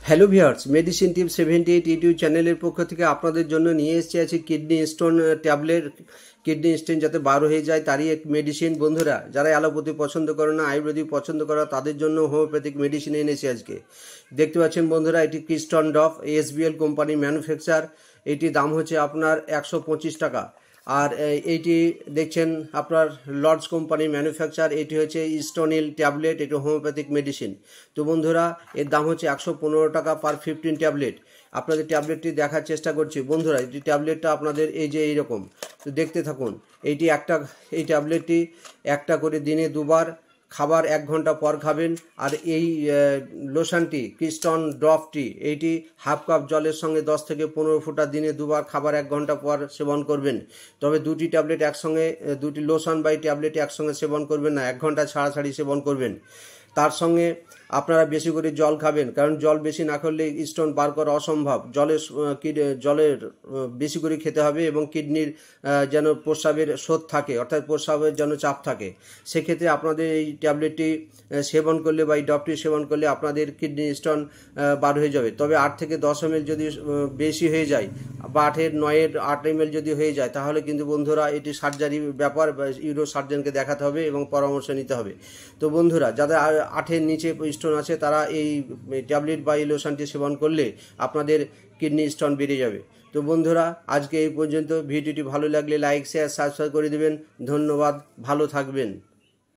Hello viewers, medicine টিপ 78 YouTube চ্যানেলের পক্ষ থেকে আপনাদের জন্য নিয়ে এসেছি আছে kidney stone tablet. Kidney stone যাতে বার হয়ে যায় তারই এক মেডিসিন। বন্ধুরা, যারা অ্যালোপ্যাথি পছন্দ করে না, আয়ুর্বেদিক পছন্দ করা, তাদের জন্য হোমিওপ্যাথিক মেডিসিন এনেছি আজকে। দেখতে পাচ্ছেন বন্ধুরা, এটি ক্রিস্টন ডফ এসবিএল কোম্পানি ম্যানুফ্যাকচার। এটির দাম হচ্ছে আপনার 125 টাকা। আর এইটি দেখছেন আপনার লর্ডস কোম্পানি ম্যানুফ্যাকচার। এটি হচ্ছে স্টোনিল ট্যাবলেট, এটি হোমিওপ্যাথিক মেডিসিন। তো বন্ধুরা, এর দাম হচ্ছে 115 টাকা পার 15 ট্যাবলেট। আপনাদের ট্যাবলেটটি দেখার চেষ্টা করছি। বন্ধুরা, এই ট্যাবলেটটা আপনাদের এই যে এইরকম, তো দেখতে থাকুন। এই ট্যাবলেটটি একটা করে দিনে দুবার খাবার 1 ঘন্টা পর খাবেন। আর এই লোশনটি ক্রিস্টন ড্রপটি এইটি হাফ কাপ জলের সঙ্গে 10 থেকে 15 ফোঁটা দিনে দুবার খাবার 1 ঘন্টা পর সেবন করবেন। তবে দুটি ট্যাবলেট একসঙ্গে, দুটি লোশন বাই ট্যাবলেট একসঙ্গে সেবন করবেন না, 1 ঘন্টা ছাড়াছাড়ি সেবন করবেন। তার সঙ্গে আপনারা বেশি করে জল খাবেন, কারণ জল বেশি না করলে স্টোন বার করা অসম্ভব। জলের বেশি করে খেতে হবে এবং কিডনির যেন প্রস্রাবের স্রোত থাকে, অর্থাৎ প্রস্রাবের যেন চাপ থাকে। সেক্ষেত্রে আপনাদের এই ট্যাবলেটটি সেবন করলে বা এই ড্রপটি সেবন করলে আপনাদের কিডনি স্টোন বার হয়ে যাবে। তবে 8 থেকে 10 ml যদি বেশি হয়ে যায় বা 8 ml যদি হয়ে যায়, তাহলে কিন্তু বন্ধুরা এটি সার্জারি ব্যাপার, ইউরো সার্জনকে দেখাতে হবে এবং পরামর্শ নিতে হবে। তো বন্ধুরা, যাদের 8-এর নিচে স্টোন আছে তারা এই ট্যাবলেট বা এই লোশনটি সেবন করলে আপনাদের কিডনি স্টোন বেড়ে যাবে। তো বন্ধুরা, আজকে এই পর্যন্ত। ভিডিওটি ভালো লাগলে লাইক, শেয়ার, সাবস্ক্রাইব করে দেবেন। ধন্যবাদ, ভালো থাকবেন।